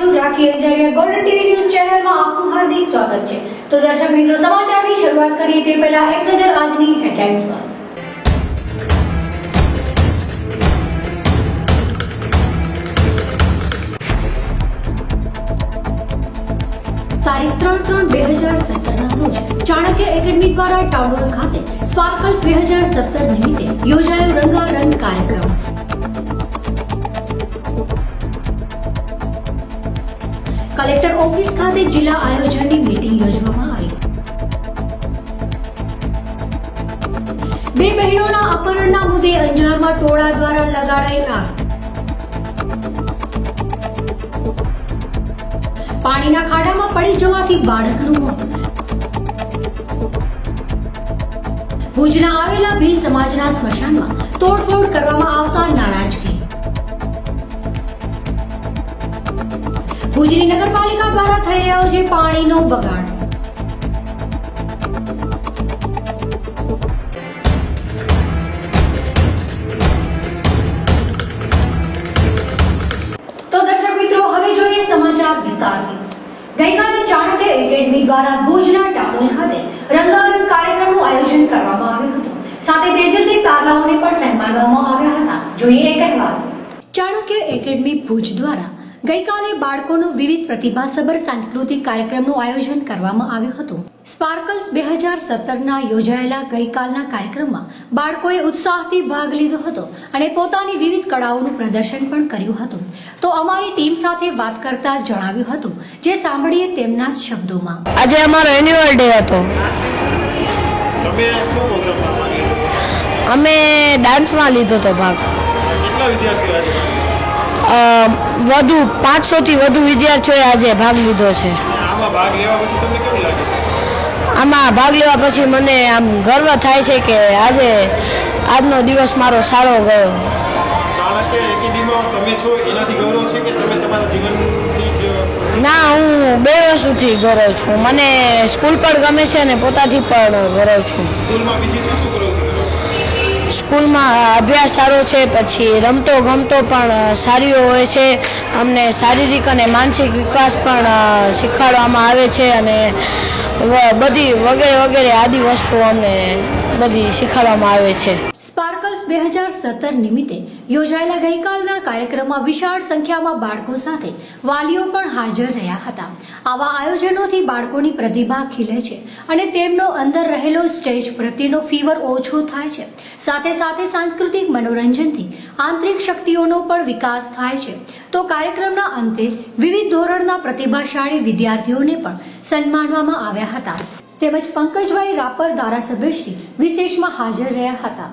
છું રાખી Anjaria golden TV news ચેનલમાં આપનું હાર્દિક સ્વાગત છે। તો દર્શક મિત્રો, સમાચારની શરૂઆત કરીએ તે પહેલા એક નજર આજની હેડલાઇન્સ પર। તારીખ 3/3/2017 રોજ ચાણક્ય એકેડમી દ્વારા ટાઉન હોલ ખાતે સ્પાર્કલ્સ 2017 નિમિત્તે યોજાયો રંગારંગ કાર્યક્રમ। કલેક્ટર ઓફિસ ખાતે જિલ્લા આયોજનની મીટિંગ યોજવામાં આવી। બે બહેનોના અપહરણના મુદ્દે અંજારમાં ટોળા દ્વારા લગાડાઈ આગ। પાણીના ખાડામાં પડી જવાથી બાળકનું મોત। ભુજના આવેલા ભીલ સમાજના સ્મશાનમાં તોડફોડ કરવામાં આવતા નારાજગી। ભુજની નગરપાલિકા દ્વારા થઈ રહ્યો છે પાણીનો બગાડ। તો દર્શક મિત્રો, હવે જોઈએ સમાચાર વિસ્તારથી। ગઈકાલે ચાણક્ય એકેડમી દ્વારા ભુજના ટાઉન હોલ ખાતે રંગારંગ કાર્યક્રમનું આયોજન કરવામાં આવ્યું હતું। સાથે તેજસ્વી તારલાઓને પણ સન્માનવામાં આવ્યા હતા। જોઈએ એક અહેવાલ। ચાણક્ય એકેડમી ભુજ દ્વારા ગઈકાલે બાળકોનું વિવિધ પ્રતિભાસભર સાંસ્કૃતિક કાર્યક્રમનું આયોજન કરવામાં આવ્યું હતું। સ્પાર્કલ્સ 2017ના યોજાયેલા ગઈકાલના કાર્યક્રમમાં બાળકોએ ઉત્સાહથી ભાગ લીધો હતો અને પોતાની વિવિધ કળાઓનું પ્રદર્શન પણ કર્યું હતું। તો અમારી ટીમ સાથે વાત કરતા જણાવ્યું હતું, જે સાંભળીએ તેમના જ શબ્દોમાં। આજે અમારો એન્યુઅલ ડે હતો। તમે શું પ્રોગ્રામમાં ભાગ લીધો? અમે ડાન્સમાં લીધો હતો ભાગ। કેટલા વિદ્યાર્થીઓ આજે વધુ 500 થી વધુ વિદ્યાર્થીઓએ આજે ભાગ લીધો છે। આમાં ભાગ લેવા પછી તમને કેવું લાગે છે? આમાં ભાગ લેવા પછી મને આમ ગર્વ થાય છે કે આજનો દિવસ મારો સારો ગયો। ચાણક્ય એકેડમીમાં તમે છો એનાથી ગૌરવ છે કે તમે તમારા જીવનથી જ? ના, હું 2 વર્ષથી ગૌરવ છું। મને સ્કૂલ પણ ગમે છે અને પોતાથી પણ ગૌરવ છું। સ્કૂલમાં બીજી શું કરો? સ્કૂલમાં અભ્યાસ સારો છે, પછી રમતો ગમતો પણ સારી હોય છે। અમને શારીરિક અને માનસિક વિકાસ પણ શીખવાડવામાં આવે છે અને બધી વગેરે વગેરે આદિ વસ્તુઓ અમને બધી શીખવાડવામાં આવે છે। સ્પાર્કલ્સ 2017 નિમિત્તે યોજાયેલા ગઈકાલના કાર્યક્રમમાં વિશાળ સંખ્યામાં બાળકો સાથે વાલીઓ પણ હાજર રહ્યા હતા। આવા આયોજનોથી બાળકોની પ્રતિભા ખીલે છે અને તેમનો અંદર રહેલો સ્ટેજ પ્રત્યેનો ફીવર ઓછો થાય છે। સાથે સાથે સાંસ્કૃતિક મનોરંજનથી આંતરિક શક્તિઓનો પણ વિકાસ થાય છે। તો કાર્યક્રમના અંતે વિવિધ ધોરણના પ્રતિભાશાળી વિદ્યાર્થીઓને પણ સન્માનવામાં આવ્યા હતા। તેમજ પંકજભાઈ રાપર ધારાસભ્યશ્રી વિશેષમાં હાજર રહ્યા હતા।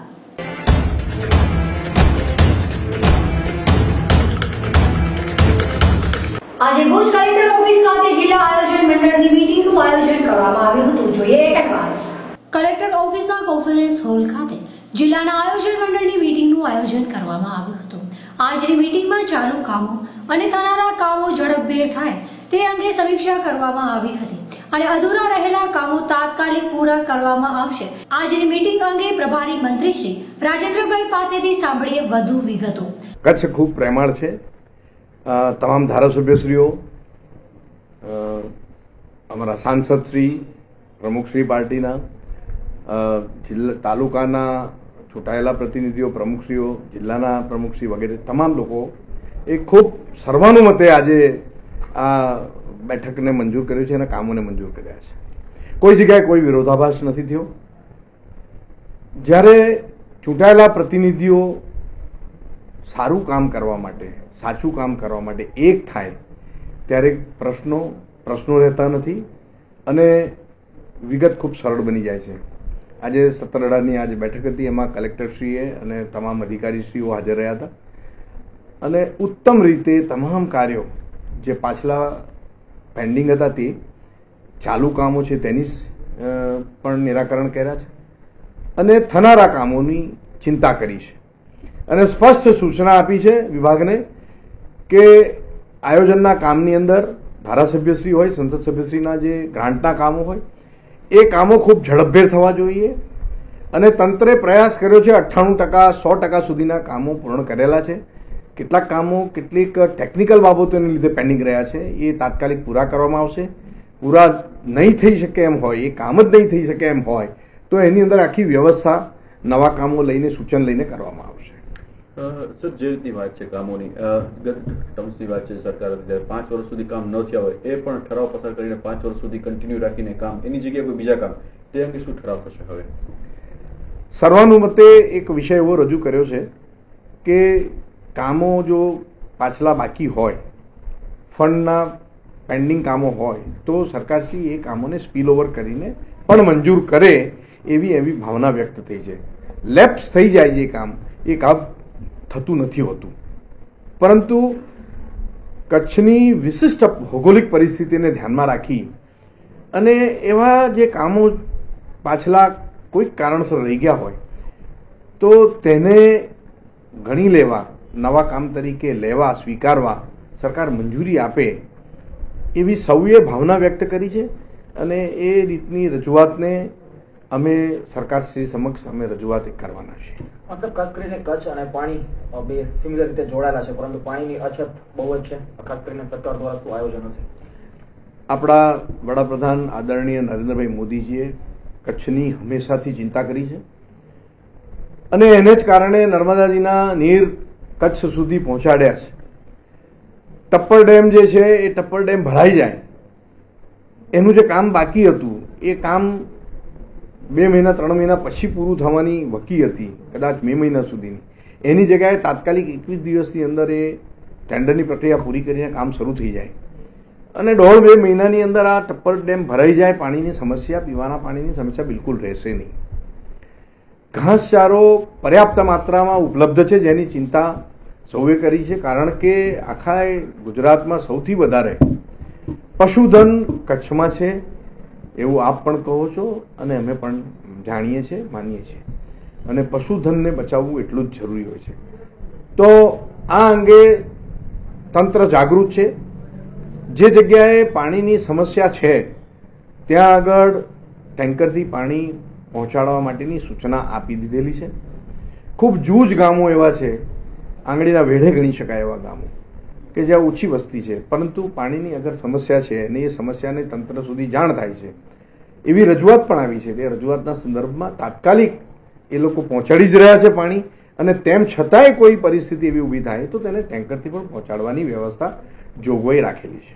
આજે ભુજ કલેક્ટર ઓફિસ ખાતે જિલ્લા આયોજન મંડળની મીટિંગનું આયોજન કરવામાં આવ્યું હતું। જોઈએ એક અહેવાલ। કલેક્ટર ઓફિસના કોન્ફરન્સ હોલ ખાતે જિલ્લાના આયોજન મંડળની મીટિંગનું આયોજન કરવામાં આવ્યું હતું। આજની મીટિંગમાં ચાલુ કામો અને થનારા કામો ઝડપભેર થાય તે અંગે સમીક્ષા કરવામાં આવી હતી અને અધૂરા રહેલા કામો તાત્કાલિક પૂરા કરવામાં આવશે। આજની મીટિંગ અંગે પ્રભારી મંત્રી શ્રી રાજેન્દ્રભાઈ પાસેથી સાંભળીએ વધુ વિગતો। કચ્છ ખૂબ પ્રેમાળ છે। તમામ ધારાસભ્યશ્રીઓ, અમારા સાંસદશ્રી, પ્રમુખશ્રી પાર્ટીના, જિલ્લા તાલુકાના ચૂંટાયેલા પ્રતિનિધિઓ, પ્રમુખશ્રીઓ, જિલ્લાના પ્રમુખશ્રી વગેરે તમામ લોકો એ ખૂબ સર્વાનુમતે આજે આ બેઠકને મંજૂર કર્યું છે અને કામોને મંજૂર કર્યા છે। કોઈ જગ્યાએ કોઈ વિરોધાભાસ નથી થયો। જ્યારે ચૂંટાયેલા પ્રતિનિધિઓ સારું કામ કરવા માટે, સાચું કામ કરવા માટે એક થાય ત્યારે પ્રશ્નો રહેતા નથી અને વિગત ખૂબ સરળ બની જાય છે। આજે સત્તરડાની આજે બેઠક હતી, એમાં કલેક્ટરશ્રીએ અને તમામ અધિકારીશ્રીઓ હાજર રહ્યા હતા અને ઉત્તમ રીતે તમામ કાર્યો જે પાછલા પેન્ડિંગ હતા તે ચાલુ કામો છે તેની પણ નિરાકરણ કર્યા છે અને થનારા કામોની ચિંતા કરી છે અને સ્પષ્ટ સૂચના આપી છે વિભાગને કે આયોજનના કામની અંદર ધારાસભ્યશ્રી હોય, સંસદ સભ્યશ્રીના જે ગ્રાન્ટના કામો હોય એ કામો ખૂબ ઝડપભેર થવા જોઈએ અને તંત્રે પ્રયાસ કર્યો છે 98% 100% સુધીના કામો પૂર્ણ કરેલા છે। કેટલાક કામો કેટલીક ટેકનિકલ બાબતોને લીધે પેન્ડિંગ રહ્યા છે, એ તાત્કાલિક પૂરા કરવામાં આવશે. પૂરા નહીં થઈ શકે એમ હોય, એ કામ જ નહીં થઈ શકે એમ હોય તો એની અંદર આખી વ્યવસ્થા નવા કામો લઈને સૂચન લઈને કરવામાં આવશે. સર, જે રીતની વાત છે કામોની, ગત ટર્મ્સની વાત છે, સરકાર 5 વર્ષ સુધી કામ ન થયા હોય એ પણ ઠરાવ પસાર કરીને 5 વર્ષ સુધી કન્ટિન્યુ રાખીને કામ, એની જગ્યાએ કોઈ બીજા કામ, તે અંગે શું ઠરાવ થશે હવે? સર્વાનુમતે એક વિષય એવો રજૂ કર્યો છે કે કામો જો પાછલા બાકી હોય, ફંડના પેન્ડિંગ કામો હોય તો સરકારશ્રી એ કામોને સ્પીલ ઓવર કરીને પણ મંજૂર કરે એવી ભાવના વ્યક્ત થઈ છે. લેપ્સ થઈ જાય જે કામ, એ કામ થતું નથી હોતું. પરંતુ કચ્છની વિશિષ્ટ ભૌગોલિક પરિસ્થિતિને ધ્યાનમાં રાખી અને એવા જે કામો પાછલા કોઈક કારણસર રહી ગયા હોય તો તેને ગણી લેવા, નવા કામ તરીકે લેવા, સ્વીકારવા સરકાર મંજૂરી આપે એવી સૌએ ભાવના વ્યક્ત કરી છે. અને એ રીતની રજૂઆતને અમે સરકારશ્રી સમક્ષ અમે રજૂઆત કરવાના છીએ. સર, ખાસ કરીને કચ્છ અને પાણી બે સિમિલર રીતે જોડાયેલા છે, પરંતુ પાણીની અછત બહુ જ છે. ખાસ કરીને સરકાર દ્વારા શું આયોજન હશે? આપણા વડાપ્રધાન આદરણીય નરેન્દ્રભાઈ મોદીજીએ કચ્છની હંમેશાથી ચિંતા કરી છે અને એને જ કારણે નર્મદાજીના નીર કચ્છ સુધી પહોંચાડ્યા છે. ટપ્પર ડેમ જે છે એ ટપ્પર ડેમ ભરાઈ જાય, એનું જે કામ બાકી હતું એ કામ 2 મહિના 3 મહિના પછી પૂરું થવાની વકી હતી, કદાચ મે મહિના સુધીની. એની જગ્યાએ તાત્કાલિક 21 દિવસની અંદર એ ટેન્ડરની પ્રક્રિયા પૂરી કરીને કામ શરૂ થઈ જાય અને 1.5-2 મહિનાની અંદર આ ટપ્પર ડેમ ભરાઈ જાય. પાણીની સમસ્યા, પીવાના પાણીની સમસ્યા બિલકુલ રહેશે નહીં. ઘાસચારો પર્યાપ્ત માત્રામાં ઉપલબ્ધ છે, જેની ચિંતા સૌએ કરી છે, કારણ કે આખા ગુજરાતમાં સૌથી વધારે પશુધન કચ્છમાં છે એવું આપ પણ કહો છો અને અમે પણ જાણીએ છીએ, માનીએ છીએ. અને પશુધનને બચાવવું એટલું જ જરૂરી હોય છે. તો આ અંગે તંત્ર જાગૃત છે. જે જગ્યાએ પાણીની સમસ્યા છે ત્યાં આગળ ટેન્કરથી પાણી પહોંચાડવા માટેની સૂચના આપી દીધેલી છે. ખૂબ જૂજ ગામો એવા છે, આંગળીના વેઢે ગણી શકાય એવા ગામો કે જ્યાં ઓછી વસ્તી છે, પરંતુ પાણીની અગર સમસ્યા છે અને એ સમસ્યાને તંત્ર સુધી જાણ થાય છે એવી રજૂઆત પણ આવી છે. તે રજૂઆતના સંદર્ભમાં તાત્કાલિક એ લોકો પહોંચાડી જ રહ્યા છે પાણી, અને તેમ છતાંય કોઈ પરિસ્થિતિ એવી ઊભી થાય તો તેને ટેન્કરથી પણ પહોંચાડવાની વ્યવસ્થા જોગવાઈ રાખેલી છે.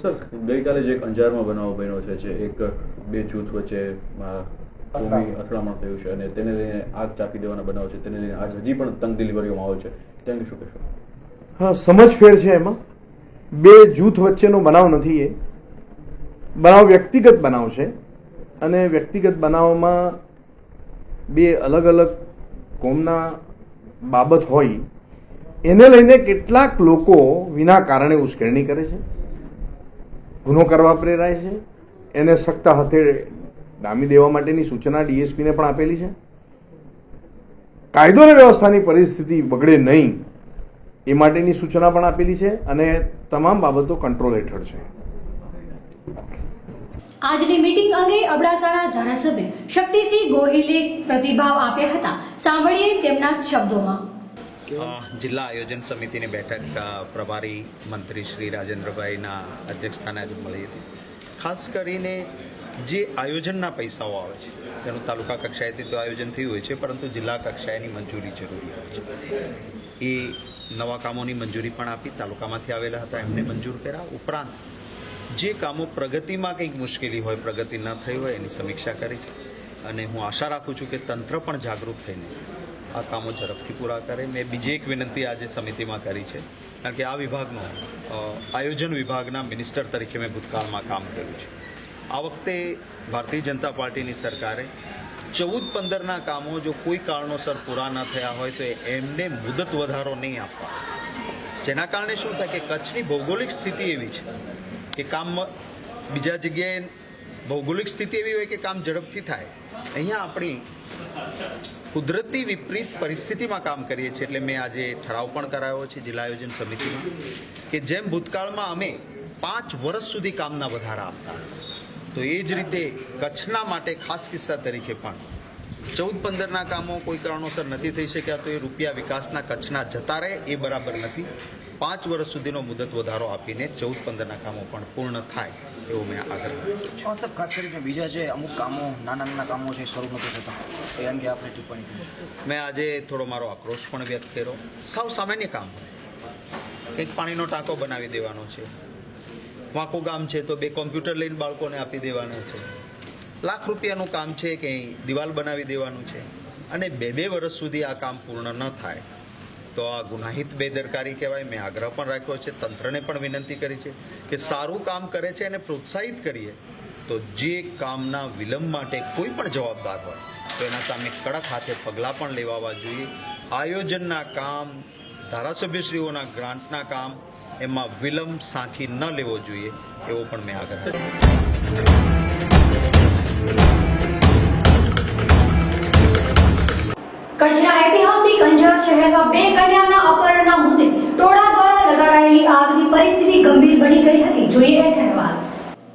સર, ગઈકાલે જે એક અંજારમાં બનાવ બન્યો છે, જે એક બે જૂથ વચ્ચે ભૂમિ અથડામણ થયું છે અને તેને લઈને આગ ચાપી દેવાના બનાવ છે, તેને લઈને આજ હજી પણ તંગ ડિલિવરીઓ માહોલ છે, તેનું શું કહેશો? હા, સમજફેર છે એમાં. બે જૂથ વચ્ચેનો બનાવ નથી, એ બનાવ વ્યક્તિગત બનાવ છે અને વ્યક્તિગત બનાવમાં બે અલગ અલગ કોમના બાબત હોય એને લઈને કેટલાક લોકો વિના કારણે ઉશ્કેરણી કરે છે, ગુનો કરવા પ્રેરાય છે. એને સખ્ત હાથે ડામી દેવા માટેની સૂચના ડીએસપીને પણ આપેલી છે. કાયદો અને વ્યવસ્થાની પરિસ્થિતિ બગડે નહીં એ માટેની સૂચના પણ આપેલી છે અને તમામ બાબતો કંટ્રોલ હેઠળ છે. આજની મીટિંગ અંગે અબડાસાના ધારાસભ્ય શક્તિસિંહ ગોહિલે પ્રતિભાવ આપ્યા હતા. સાંભળીએ તેમના શબ્દોમાં. જિલ્લા આયોજન સમિતિની બેઠક પ્રભારી મંત્રી શ્રી રાજેન્દ્રભાઈના અધ્યક્ષસ્થાને આજે મળી હતી. ખાસ કરીને જે આયોજનના પૈસાઓ આવે છે તેનું તાલુકા કક્ષાએથી તો આયોજન થયું હોય છે, પરંતુ જિલ્લા કક્ષાએની મંજૂરી જરૂરી હોય છે. એ નવા કામોની મંજૂરી પણ આપી, તાલુકામાંથી આવેલા હતા એમને મંજૂર કર્યા. ઉપરાંત જે કામો પ્રગતિમાં કંઈક મુશ્કેલી હોય, પ્રગતિ ન થઈ હોય, એની સમીક્ષા કરી છે અને હું આશા રાખું છું કે તંત્ર પણ જાગૃત થઈને આ કામો ઝડપથી પૂરા કરે. મેં બીજી એક વિનંતી આજે સમિતિમાં કરી છે, કારણ કે આ વિભાગનો આયોજન વિભાગના મિનિસ્ટર તરીકે મેં ભૂતકાળમાં કામ કર્યું છે. આ વખતે ભારતીય જનતા પાર્ટીની સરકારે 14-15ના કામો જો કોઈ કારણોસર પૂરા ન થયા હોય તો એમને મુદત વધારો નહીં આપવા. જેના કારણે શું થાય કે કચ્છની ભૌગોલિક સ્થિતિ એવી છે કે કામ બીજા જગ્યાએ ભૌગોલિક સ્થિતિ એવી હોય કે કામ ઝડપથી થાય, અહીંયા આપણી કુદરતી વિપરીત પરિસ્થિતિમાં કામ કરીએ છીએ. એટલે મેં આજે ઠરાવ પણ કરાયો છે જિલ્લા આયોજન સમિતિમાં કે જેમ ભૂતકાળમાં અમે 5 વર્ષ સુધી કામના વધારા આપતા, તો એ જ રીતે કચ્છના માટે ખાસ કિસ્સા તરીકે પણ 14-15ના કામો કોઈ કારણોસર નથી થઈ શક્યા તો એ રૂપિયા વિકાસના કચ્છના જતા રહે એ બરાબર નથી. 5 વર્ષ સુધીનો મુદત વધારો આપીને 14-15ના કામો પણ પૂર્ણ થાય એવો મેં આગ્રહ કર્યો છે. સાહેબ, ખાસ કરીને બીજા જે અમુક કામો નાના કામો છે શરૂ નથી થતા એ અંગે આપણે ટિપ્પણી કરી. મેં આજે થોડો મારો આક્રોશ પણ વ્યક્ત કર્યો. સાવ સામાન્ય કામ, એક પાણીનો ટાંકો બનાવી દેવાનો છે, વાંકું ગામ છે તો 2 કોમ્પ્યુટર લઈને બાળકોને આપી દેવાના છે, લાખ રૂપિયાનું કામ છે કે દિવાલ બનાવી દેવાનું છે, અને 2 વર્ષ સુધી આ કામ પૂર્ણ ન થાય તો આ ગુનાહિત બેદરકારી કહેવાય. મેં આગ્રહ પણ રાખ્યો છે, તંત્રને પણ વિનંતી કરી છે કે સારું કામ કરે છે એને પ્રોત્સાહિત કરીએ, તો જે કામના વિલંબ માટે કોઈ પણ જવાબદાર હોય તો એના સામે કડક હાથે પગલાં પણ લેવાવા જોઈએ. આયોજનના કામ, ધારાસભ્યશ્રીઓના ગ્રાન્ટના કામ, એમાં વિલંબ સાંખી ન લેવો જોઈએ એવો પણ મેં આગ્રહ કર્યો. કચ્છના ઐતિહાસિક અંજાર શહેરમાં 2 કન્યાના અપહરણના મુદ્દે ટોળા દ્વારા લગાડાયેલી આગની પરિસ્થિતિ ગંભીર બની ગઈ હતી. જોઈએ એક અહેવાલ.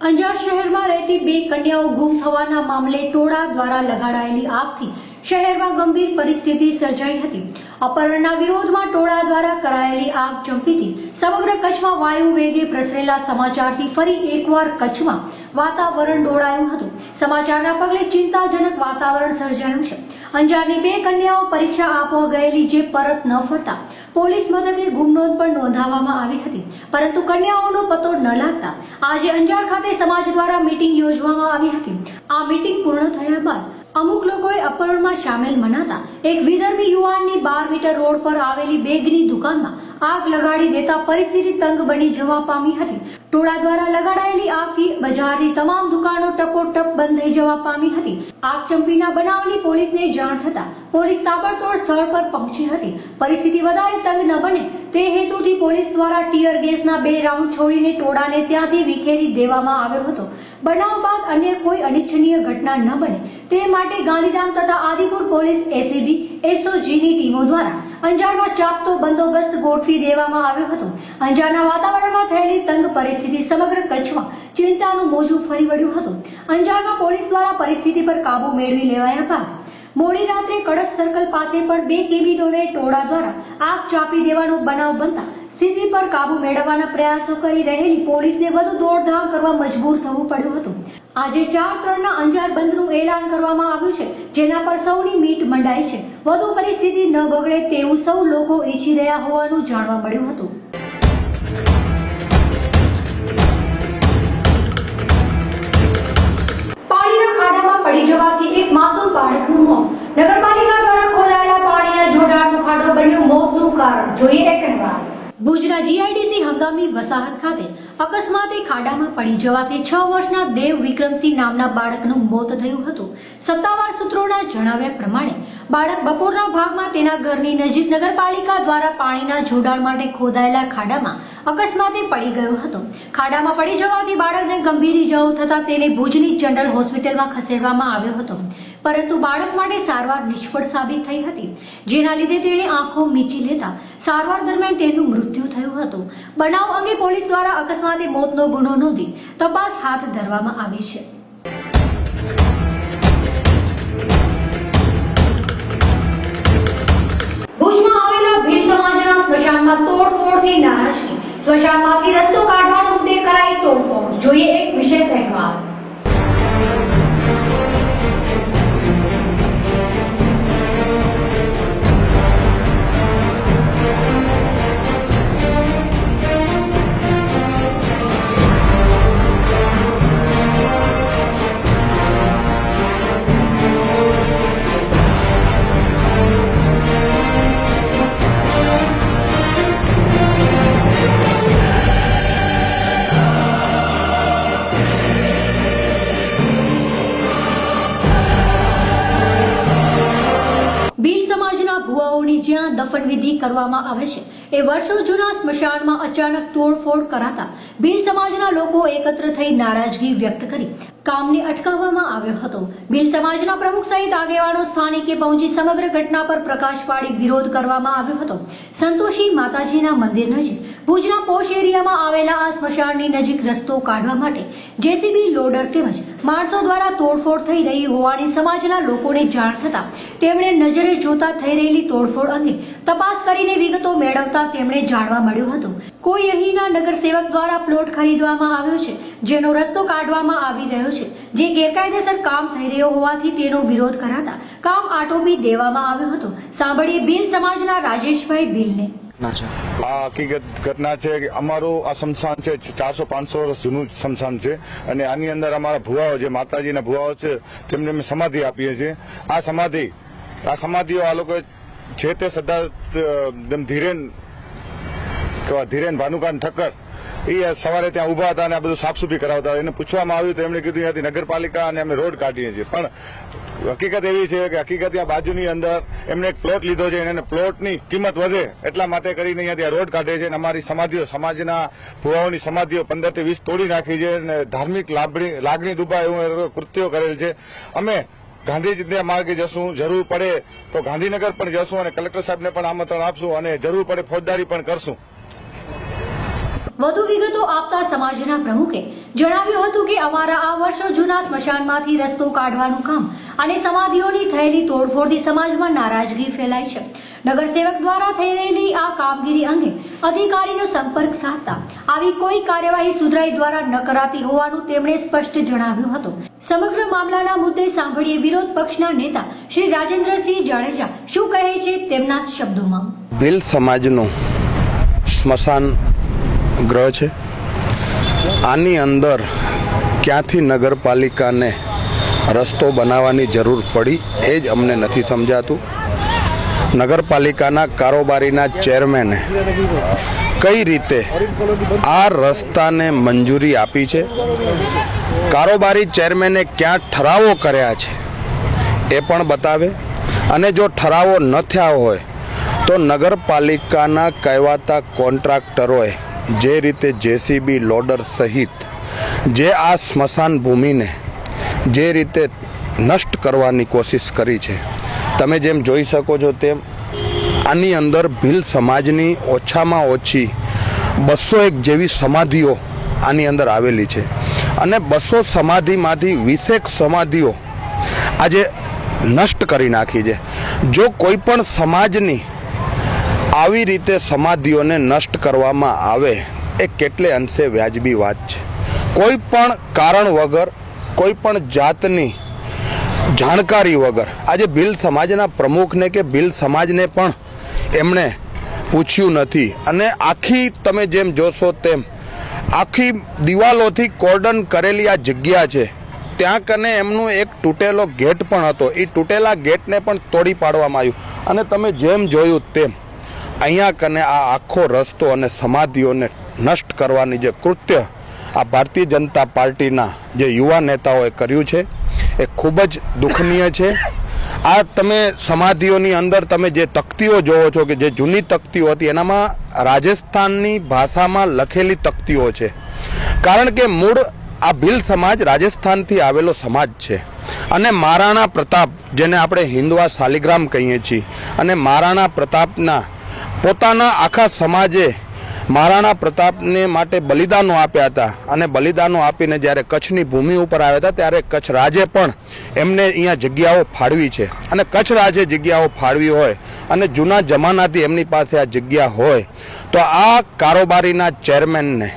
અંજાર શહેરમાં રહેતી 2 કન્યાઓ ગુમ થવાના મામલે ટોળા દ્વારા લગાડાયેલી આગથી શહેરમાં ગંભીર પરિસ્થિતિ સર્જાઈ હતી. અપહરણના વિરોધમાં ટોળા દ્વારા કરાયેલી આગ ચંપીથી સમગ્ર કચ્છમાં વાયુ વેગે પ્રસરેલા સમાચારથી ફરી એકવાર કચ્છમાં વાતાવરણ ડોળાયું હતું. સમાચારના પગલે ચિંતાજનક વાતાવરણ સર્જાયું છે. અંજારની 2 કન્યાઓ પરીક્ષા આપવા ગયેલી જે પરત ન ફરતા પોલીસ મથકે ગુમનોંધ પણ નોંધાવવામાં આવી હતી, પરંતુ કન્યાઓનો પતો ન લાગતા આજે અંજાર ખાતે સમાજ દ્વારા મીટિંગ યોજવામાં આવી હતી. આ મીટિંગ પૂર્ણ થયા બાદ અમુક લોકોએ અપહરણમાં સામેલ મનાતા એક વિદર્ભી યુવાનની 12 મીટર રોડ પર આવેલી બેગની દુકાનમાં આગ લગાડી દેતા પરિસ્થિતિ તંગ બની જવા પામી હતી. ટોળા દ્વારા લગાડાયેલી આગથી બજારની તમામ દુકાનો ટપોટપ બંધ થઈ જવા પામી હતી. આગ ચંપીના બનાવની પોલીસને જાણ થતા પોલીસ તાબડતોડ સ્થળ પર પહોંચી હતી. પરિસ્થિતિ વધારે તંગ ન બને તે હેતુથી પોલીસ દ્વારા ટીયર ગેસના 2 રાઉન્ડ છોડીને ટોળાને ત્યાંથી વિખેરી દેવામાં આવ્યો હતો. બનાવ બાદ અન્ય કોઈ અનિચ્છનીય ઘટના ન બને તે માટે ગાંધીધામ તથા આદિપુર પોલીસ એસીબી એસઓજીની ટીમો દ્વારા અંજારમાં ચાપતો બંદોબસ્ત ગોઠવી દેવામાં આવ્યો હતો. અંજારના વાતાવરણમાં થયેલી તંગ પરિસ્થિતિ સમગ્ર કચ્છમાં ચિંતાનું મોજું ફરી વળ્યું હતું. અંજારમાં પોલીસ દ્વારા પરિસ્થિતિ પર કાબુ મેળવી લેવાયા બાદ મોડી રાત્રે કળશ સર્કલ પાસે પણ 2 કેબિનોને ટોળા દ્વારા આગ ચાપી દેવાનો બનાવ બનતા સ્થિતિ પર કાબુ મેળવવાના પ્રયાસો કરી રહેલી પોલીસને વધુ દોડધામ કરવા મજબૂર થવું પડ્યું હતું. આજે 4/3ના અંજાર બંધનું એલાન કરવામાં આવ્યું છે, જેના પર સૌની મીટ મંડાઈ છે. વધુ પરિસ્થિતિ ન બગડે તેવું સૌ લોકો ઈચ્છી રહ્યા હોવાનું જાણવા મળ્યું હતું. પાણીના ખાડામાં પડી જવાથી એક માસૂમ બાળકનું મોત. નગરપાલિકા દ્વારા ખોદાયેલા પાણીના જોડાણનો ખાડો બન્યો મોતનું કારણ. જોઈએ એક અહેવાલ. ભુજના જીઆઈડીસી હંગામી વસાહત ખાતે અકસ્માતે ખાડામાં પડી જવાથી 6 વર્ષના દેવ વિક્રમસિંહ નામના બાળકનું મોત થયું હતું. સત્તાવાર સૂત્રોના જણાવ્યા પ્રમાણે બાળક બપોરના ભાગમાં તેના ઘરની નજીક નગરપાલિકા દ્વારા પાણીના જોડાણ માટે ખોદાયેલા ખાડામાં અકસ્માતે પડી ગયો હતો. ખાડામાં પડી જવાથી બાળકને ગંભીર ઇજાઓ થતા તેને ભુજની જનરલ હોસ્પિટલમાં ખસેડવામાં આવ્યો હતો, પરંતુ બાળક માટે સારવાર નિષ્ફળ સાબિત થઈ હતી, જેના લીધે તેણે આંખો મીચી લેતા સારવાર દરમિયાન તેનું મૃત્યુ થયું હતું. બનાવ અંગે પોલીસ દ્વારા અકસ્માતે મોતનો ગુનો નોંધી તપાસ હાથ ધરવામાં આવી છે. ભુજમાં આવેલા ભીલ સમાજના સ્મશાનમાં તોડફોડથી નારાજગી. સ્મશાનમાંથી રસ્તો કાઢવાના મુદ્દે કરાઈ તોડફોડ. જોઈએ એક વિશેષ અહેવાલ. જ્યાં દફન વિધિ કરવામાં આવે છે એ વર્ષો જૂના સ્મશાનમાં અચાનક તોડફોડ કરાતા ભીલ સમાજના લોકો એકત્ર થઈ નારાજગી વ્યક્ત કરી કામને અટકાવવામાં આવ્યો હતો. ભીલ સમાજના પ્રમુખ સહિત આગેવાનો સ્થાનિકે પહોંચી સમગ્ર ઘટના પર પ્રકાશ પાડી વિરોધ કરવામાં આવ્યો હતો. સંતોષી માતાજીના મંદિર નજીક ભુજના પોશ એરિયામાં આવેલા આ સ્મશાનની નજીક રસ્તો કાઢવા માટે જેસીબી લોડર તેમજ માણસો દ્વારા તોડફોડ થઈ રહી હોવાની સમાજના લોકોને જાણ થતા તેમણે નજરે જોતા થઈ રહેલી તોડફોડ અંગે તપાસ કરીને વિગતો મેળવતા તેમણે જાણવા મળ્યું હતું કોઈ અહીંના નગરસેવક દ્વારા પ્લોટ ખરીદવામાં આવ્યો છે જેનો રસ્તો કાઢવામાં આવી રહ્યો છે જે ગેરકાયદેસર કામ થઈ રહ્યો હોવાથી તેનો વિરોધ કરાતા કામ આટોપી દેવામાં આવ્યું હતું. સાંભળીએ ભીલ સમાજના રાજેશભાઈ ભીલને. આ હકીકત ઘટના છે કે અમારું આ સ્મશાન છે 400-500 વર્ષ જૂનું સ્મશાન છે અને આની અંદર અમારા ભુવાઓ જે માતાજીના ભુવાઓ છે તેમને અમે સમાધિ આપીએ છીએ. આ સમાધિઓ આ લોકો છે તે સરદાર ધીરેન ભાનુકાન ઠક્કર એ સવારે ત્યાં ઉભા હતા અને આ બધું સાફસૂફી કરાવતા એને પૂછવામાં આવ્યું તો એમણે કીધું ત્યાંથી નગરપાલિકા અને અમે રોડ કાઢીએ છીએ. પણ હકીકત એવી છે કે હકીકત ત્યાં બાજુની અંદર એમને એક પ્લોટ લીધો છે અને પ્લોટની કિંમત વધે એટલા માટે કરીને અહીંયા ત્યાં રોડ કાઢે છે અને અમારી સમાધિઓ સમાજના ભુવાઓની સમાધિઓ 15 થી 20 તોડી નાખી છે અને ધાર્મિક લાગણી દુભાય એવું કૃત્યો કરેલ છે. અમે ગાંધીજીના માર્ગે જશું, જરૂર પડે તો ગાંધીનગર પણ જશું અને કલેક્ટર સાહેબને પણ આમંત્રણ આપશું અને જરૂર પડે ફોજદારી પણ કરશું. વધુ વિગતો આપતા સમાજના પ્રમુખે જણાવ્યું હતું કે અમારા આ વર્ષો જૂના સ્મશાનમાંથી રસ્તો કાઢવાનું કામ અને સમાધિઓની થયેલી તોડફોડથી સમાજમાં નારાજગી ફેલાઈ છે. નગરસેવક દ્વારા થઈ રહેલી આ કામગીરી અંગે અધિકારીનો સંપર્ક સાધતા આવી કોઈ કાર્યવાહી સુધરાઈ દ્વારા ન કરાતી હોવાનું તેમણે સ્પષ્ટ જણાવ્યું હતું. સમગ્ર મામલાના મુદ્દે સાંભળીએ વિરોધ પક્ષના નેતા શ્રી રાજેન્દ્રસિંહ જાડેજા શું કહે છે તેમના શબ્દોમાં. ભીલ સમાજનું સ્મશાન ગ્રહ છે. આની અંદર ક્યાંથી નગરપાલિકાને રસ્તો બનાવવાની જરૂર પડી એ જ અમને નથી સમજાતું. નગરપાલિકાના કારોબારીના ચેરમેને કઈ રીતે આ રસ્તાને મંજૂરી આપી છે, કારોબારી ચેરમેને ક્યાં ઠરાવો કર્યા છે એ પણ બતાવે અને જો ઠરાવો ન થયા હોય તો નગરપાલિકાના કહેવાતા કોન્ટ્રાક્ટરોએ જે રીતે જેસીબી લોડર સહિત જે આ સ્મશાન ભૂમિને જે રીતે નષ્ટ કરવાની કોશિશ કરી છે, તમે જેમ જોઈ શકો છો તેમ આની અંદર ભીલ સમાજની ઓછામાં ઓછી 201 જેવી સમાધિઓ આની અંદર આવેલી છે અને 200 સમાધિમાંથી 20 સમાધિઓ આજે નષ્ટ કરી નાખી છે. જો કોઈ પણ સમાજની આવી રીતે સમાધિઓને નષ્ટ કરવામાં આવે એ કેટલે અંશે વ્યાજબી વાત છે. કોઈ પણ કારણ વગર, કોઈ પણ જાતની જાણકારી વગર આજે ભીલ સમાજના પ્રમુખને કે ભીલ સમાજને પણ એમણે પૂછ્યું નથી અને આખી તમે જેમ જોશો તેમ આખી દિવાલોથી કોર્ડન કરેલી આ જગ્યા છે. ત્યાં કને એમનું એક તૂટેલો ગેટ પણ હતો, એ તૂટેલા ગેટને પણ તોડી પાડવામાં આવ્યું અને તમે જેમ જોયું તેમ અહીંયા કને આ આખો રસ્તો અને સમાધિઓને નષ્ટ કરવાની જે કૃત્ય આ ભારતીય જનતા પાર્ટીના જે યુવા નેતાઓએ કર્યું છે એ ખૂબ જ દુઃખનીય છે. આ તમે સમાધિઓની અંદર તમે જે તકતીઓ જોવો છો કે જે જૂની તકતીઓ હતી એનામાં રાજસ્થાનની ભાષામાં લખેલી તકતીઓ છે. કારણ કે મૂળ આ ભીલ સમાજ રાજસ્થાનથી આવેલો સમાજ છે અને મહારાણા પ્રતાપ જેને આપણે હિન્દવા શાલિગ્રામ કહીએ છીએ અને મહારાણા પ્રતાપના પોતાના આખા સમાજે મહારાણા પ્રતાપને માટે બલિદાનો આપ્યા હતા અને બલિદાનો આપીને જ્યારે કચ્છની ભૂમિ ઉપર આવ્યા હતા ત્યારે કચ્છ રાજે પણ એમને અહીંયા જગ્યાઓ ફાળવી છે અને કચ્છ રાજે જગ્યાઓ ફાળવી હોય અને જૂના જમાનાથી એમની પાસે આ જગ્યા હોય તો આ કારોબારીના ચેરમેનને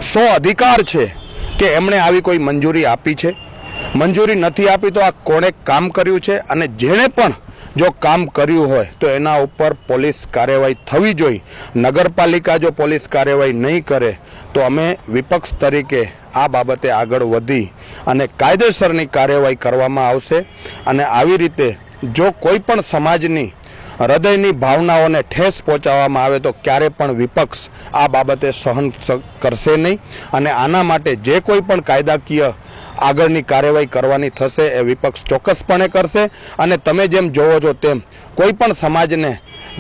100 અધિકાર છે કે એમણે આવી કોઈ મંજૂરી આપી છે. મંજૂરી નથી આપી તો આ કોણે કામ કર્યું છે અને જેણે પણ જો કામ કર્યું હોય તો એના ઉપર પોલીસ કાર્યવાહી થવી જોઈએ. નગરપાલિકા જો પોલીસ કાર્યવાહી નહીં કરે તો અમે વિપક્ષ તરીકે આ બાબતે આગળ વધી અને કાયદેસરની કાર્યવાહી કરવામાં આવશે અને આવી રીતે જો કોઈ પણ સમાજની હૃદયની ભાવનાઓને ઠેસ પહોંચાડવામાં આવે તો ક્યારે પણ વિપક્ષ આ બાબતે સહન કરશે નહીં અને આના માટે જે કોઈ પણ કાયદાકીય આગળની કાર્યવાહી કરવાની થશે એ વિપક્ષ ચોક્કસપણે કરશે અને તમે જેમ જોવો છો તેમ કોઈ પણ સમાજને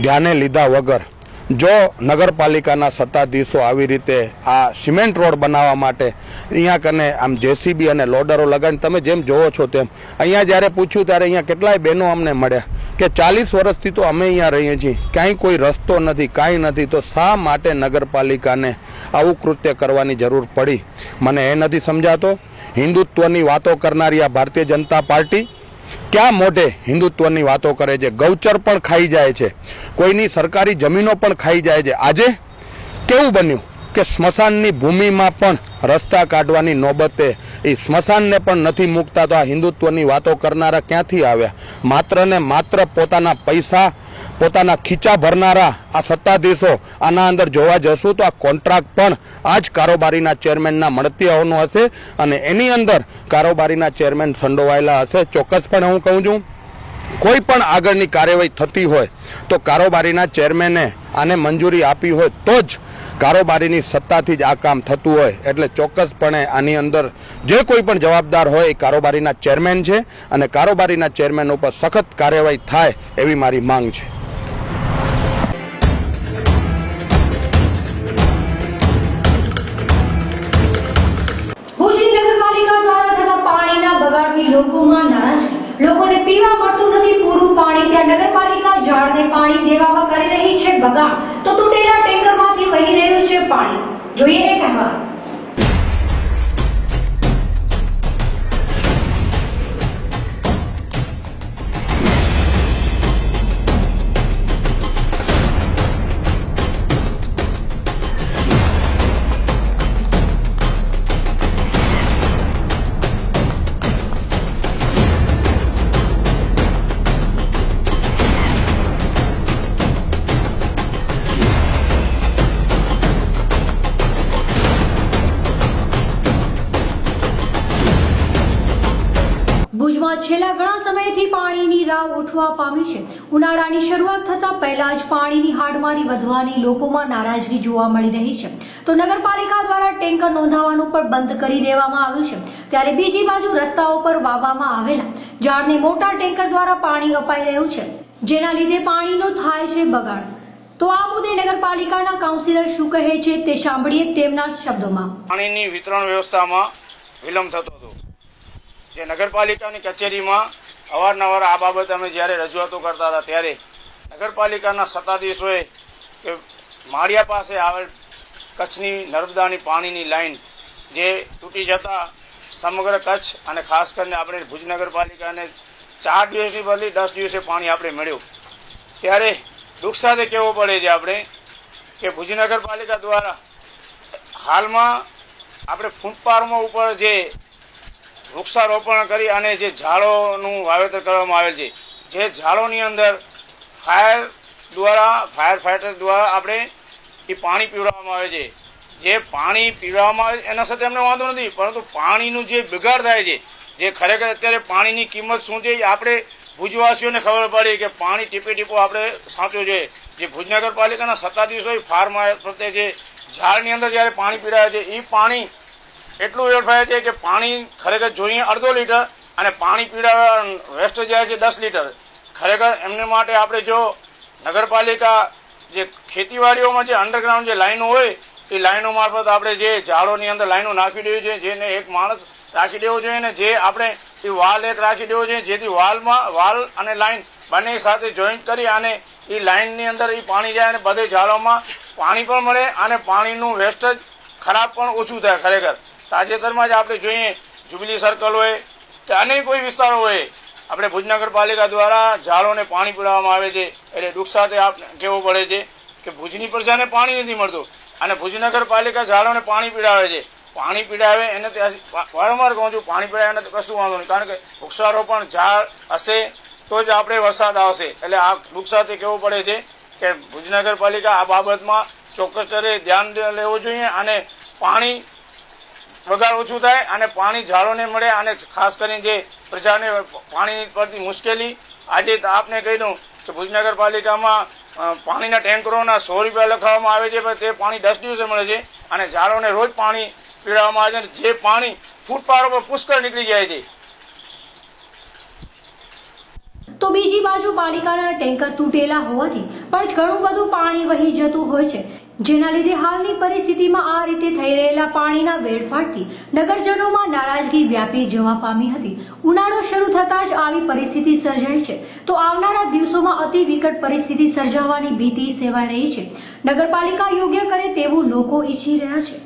ધ્યાને લીધા વગર જો નગરપાલિકાના સત્તાધીશો આવી રીતે આ સિમેન્ટ રોડ બનાવવા માટે અહીંયા કને આમ જેસીબી અને લોડરો લગાડીને, તમે જેમ જોવો છો તેમ, અહીંયા જ્યારે પૂછ્યું ત્યારે અહીંયા કેટલાય બહેનો અમને મળ્યા કે 40 વર્ષથી તો અમે અહીંયા રહીએ છીએ, ક્યાંય કોઈ રસ્તો નથી, કાંઈ નથી, તો શા માટે નગરપાલિકાને આવું કૃત્ય કરવાની જરૂર પડી? મને એ નથી સમજાતો. હિન્દુત્વની વાતો કરનારી આ ભારતીય જનતા પાર્ટી ક્યાં મોઢે હિન્દુત્વની વાતો કરે છે? ગૌચર પણ ખાઈ જાય છે, કોઈની સરકારી જમીનો પણ ખાઈ જાય છે. આજે કેવું બન્યું કે સ્મશાનની ભૂમિમાં પણ રસ્તા કાઢવાની નોબતે એ સ્મશાનને પણ નથી મૂકતા. તો આ હિન્દુત્વની વાતો કરનારા ક્યાંથી આવ્યા? માત્ર ને માત્ર પોતાના પૈસા, પોતાના ખીચા ભરનારા આ સત્તાધીશો. આના અંદર જોવા જશું તો આ કોન્ટ્રાક્ટ પણ આ જ કારોબારીના ચેરમેનના મળતિયાઓનો હશે અને એની અંદર કારોબારીના ચેરમેન સંડોવાયેલા હશે. ચોક્કસપણે હું કહું છું, કોઈ પણ આગળની કાર્યવાહી થતી હોય તો કારોબારીના ચેરમેને આને મંજૂરી આપી હોય તો જ કારોબારીની સત્તાથી જ આ કામ થતું હોય. એટલે ચોક્કસપણે આની અંદર જે કોઈ પણ જવાબદાર હોય એ કારોબારીના ચેરમેન છે અને કારોબારીના ચેરમેન ઉપર સખત કાર્યવાહી થાય એવી મારી માંગ છે. ભુજની નગરપાલિકા દ્વારા થતા પાણીના બગાડથી લોકોમાં નારાજગી. લોકોને પીવા મળતું નથી પૂરું પાણી, ત્યાં નગરપાલિકા ઝાડને પાણી દેવામાં કરી રહી છે બગાડ, તો તૂટેલા ટેન્કરમાંથી વહી રહ્યું છે પાણી. જોઈએ એક અહેવાલ. ભુજમાં છેલ્લા ઘણા સમયથી પાણીની રાવ ઉઠવા પામી છે. ઉનાળાની શરૂઆત થતા પહેલા જ પાણીની હાડમારી વધવાની લોકોમાં નારાજગી જોવા મળી રહી છે. તો નગરપાલિકા દ્વારા ટેન્કર નોંધાવવાનું પણ બંધ કરી દેવામાં આવ્યું છે. ત્યારે બીજી બાજુ રસ્તાઓ પર વાવવામાં આવેલા ઝાડને મોટા ટેન્કર દ્વારા પાણી અપાઈ રહ્યું છે, જેના લીધે પાણીનો થાય છે બગાડ. તો આ મુદ્દે નગરપાલિકાના કાઉન્સિલર શું કહે છે તે સાંભળીએ તેમના શબ્દોમાં. પાણીની વિતરણ વ્યવસ્થામાં વિલંબ થતો હતો, જે નગરપાલિકાની કચેરીમાં અવારનવાર આ બાબતે અમે જ્યારે રજૂઆતો કરતા હતા ત્યારે નગરપાલિકાના સત્તાધીશોએ કે માળિયા પાસે આવેલ કચ્છની નર્મદાની પાણીની લાઈન જે તૂટી જતા સમગ્ર કચ્છ અને ખાસ કરીને આપણે ભુજ નગરપાલિકાને 4 દિવસની બદલે 10 દિવસે પાણી આપણે મળ્યું. ત્યારે દુઃખ સાથે કહેવું પડે છે આપણે કે ભુજ નગરપાલિકા દ્વારા હાલમાં આપણે ફૂટપાથમાં ઉપર જે વૃક્ષારોપણ કરી અને જે ઝાડોનું વાવેતર કરવામાં આવેલ છે, જે ઝાડોની અંદર ફાયર ફાઈટર દ્વારા આપણે એ પાણી પીવડાવવામાં આવે છે. જે પાણી પીવડાવવામાં આવે એના સાથે અમને વાંધો નથી, પરંતુ પાણીનું જે બગાડ થાય છે, જે ખરેખર અત્યારે પાણીની કિંમત શું છે એ આપણે ભુજવાસીઓને ખબર પડી કે પાણી ટીપે ટીપો આપણે સાચવું જોઈએ. જે ભુજ નગરપાલિકાના સત્તાધીશો ફાર્મા પ્રત્યે જે ઝાડની અંદર જ્યારે પાણી પીવડાવે છે એ પાણી એટલું વેડફાય છે કે પાણી ખરેખર જોઈએ 1/2 લીટર અને પાણી પીવડાવવા વેસ્ટ જાય છે 10 લીટર. ખરેખર એમને માટે આપણે જો નગરપાલિકા જે ખેતીવાડીઓમાં જે અંડરગ્રાઉન્ડ જે લાઈનો હોય એ લાઈનો મારફત આપણે જે ઝાડોની અંદર લાઈનો નાખી દેવી જોઈએ, જેને એક માણસ રાખી દેવો જોઈએ ને જે આપણે એ વાલ એક રાખી દેવો જોઈએ, જેથી વાલ અને લાઈન બંને સાથે જોઈન્ટ કરી અને એ લાઈનની અંદર એ પાણી જાય અને બધે ઝાડોમાં પાણી પણ મળે અને પાણીનું વેસ્ટેજ ખરાબ પણ ઓછું થાય. ખરેખર તાજેતરમાં જ આપણે જોઈએ જ્યુબિલી સર્કલ હોય કે અનેક કોઈ વિસ્તારો હોય, આપણે ભુજ નગરપાલિકા દ્વારા ઝાડોને પાણી પીવડાવવામાં આવે છે. એટલે દુઃખ સાથે આપણે કહેવું પડે છે કે ભુજની પ્રજાને પાણી નથી મળતું અને ભુજ નગરપાલિકા ઝાડોને પાણી પીવડાવે છે. પાણી પીવડાવે એને વારંવાર કહું છું, પાણી પીવડાવે એને કશું વાંધો નહીં, કારણ કે વૃક્ષારોપણ ઝાડ હશે તો જ આપણે વરસાદ આવશે. એટલે આ દુઃખ સાથે કહેવું પડે છે કે ભુજ નગરપાલિકા આ બાબતમાં ચોક્કસ ધ્યાન લેવું જોઈએ અને પાણી બગાડ ઓછું થાય અને પાણી ઝાડોને મળે. અને ખાસ કરીને જે પ્રજાને પાણીની પડતી મુશ્કેલી, આજે આપને કહ્યું કે ભુજ નગરપાલિકામાં પાણીના ટેન્કરોના 100 રૂપિયા લખાવવામાં આવે છે, પણ તે પાણી 10 દિવસે મળે છે અને ઝાડોને રોજ પાણી પીવડાવવામાં આવે છે. જે પાણી ફૂટપાથો પર પુષ્કળ નીકળી જાય છે. તો બીજી બાજુ પાલિકાના ટેન્કર તૂટેલા હોવાથી પણ ઘણું બધું પાણી વહી જતું હોય છે, જેના લીધે હાલની પરિસ્થિતિમાં આ રીતે થઈ રહેલા પાણીના વેડફાટથી નગરજનોમાં નારાજગી વ્યાપી જવા પામી હતી. ઉનાળો શરૂ થતાં જ આવી પરિસ્થિતિ સર્જાઈ છે, તો આવનારા દિવસોમાં અતિ વિકટ પરિસ્થિતિ સર્જાવાની ભીતિ સેવાઈ રહી છે. નગરપાલિકા યોગ્ય કરે તેવું લોકો ઈચ્છી રહ્યા છે.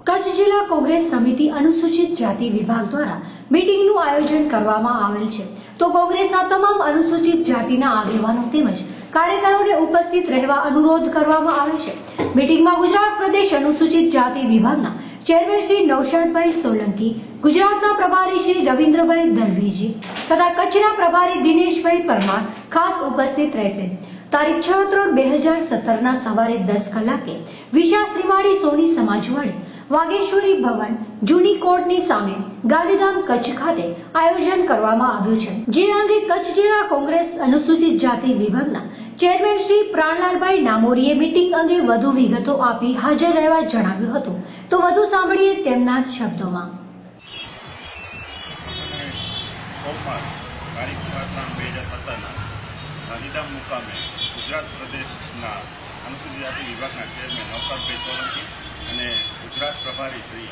કચ્છ જિલ્લા કોંગ્રેસ સમિતિ અનુસૂચિત જાતિ વિભાગ દ્વારા મીટિંગનું આયોજન કરવામાં આવેલ છે, તો કોંગ્રેસના તમામ અનુસૂચિત જાતિના આગેવાનો તેમજ કાર્યકરોને ઉપસ્થિત રહેવા અનુરોધ કરવામાં આવે છે. મીટિંગમાં ગુજરાત પ્રદેશ અનુસૂચિત જાતિ વિભાગના ચેરમેન શ્રી નૌશાદભાઈ સોલંકી, ગુજરાતના પ્રભારી શ્રી રવિન્દ્રભાઈ દલવીજી તથા કચ્છના પ્રભારી દિનેશભાઈ પરમાર ખાસ ઉપસ્થિત રહેશે. તારીખ 6/3/2017 સવારે 10 કલાકે વિશા શ્રીમાળી સોની સમાજવાડી વાગેશ્વરી ભવન જૂની કોર્ટની સામે ગાંધીધામ કચ્છ ખાતે આયોજન કરવામાં આવ્યું છે, જે અંગે કચ્છ જિલ્લા કોંગ્રેસ અનુસૂચિત જાતિ વિભાગના ચેરમેન શ્રી પ્રાણલાલભાઈ નામોરીએ મીટિંગ અંગે વધુ વિગતો આપી હાજર રહેવા જણાવ્યું હતું. તો વધુ સાંભળીએ તેમના જ શબ્દોમાં. સોમવાર તારીખ 6/3/2017 ગાંધીધામ મુકામે ગુજરાત પ્રદેશના અનુસૂચિત જાતિ વિભાગના ચેરમેન નૌશાદભાઈ સોલંકી અને ગુજરાત પ્રભારી શ્રી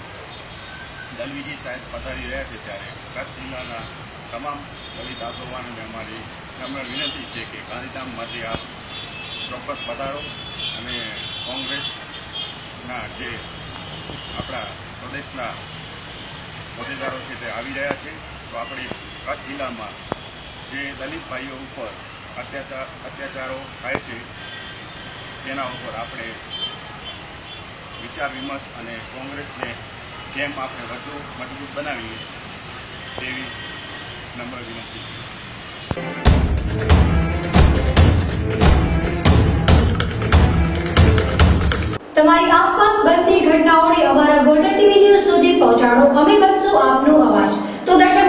દલવીજી સાહેબ પધારી રહ્યા છે, ત્યારે કચ્છ જિલ્લાના તમામ દલિત આગેવાનોને અમારી નમ્ર વિનંતી છે કે ગાંધીધામ માટે આપ ચોક્કસ પધારો અને કોંગ્રેસના જે આપણા પ્રદેશના હોદ્દેદારો છે તે આવી રહ્યા છે, તો આપણે કચ્છ જિલ્લામાં જે દલિત ભાઈઓ ઉપર અત્યાચારો થાય છે તેના ઉપર આપણે વિચાર વિમર્શ અને કોંગ્રેસને કેમ આપણે વધુ મજબૂત બનાવીએ તેવી નમ્ર વિનંતી છે. તમારી આસપાસ બનતી ઘટનાઓને અમારા ગોલ્ડન ટીવી ન્યૂઝ સુધી પહોંચાડો. અમે બનશું આપનો અવાજ. તો દર્શક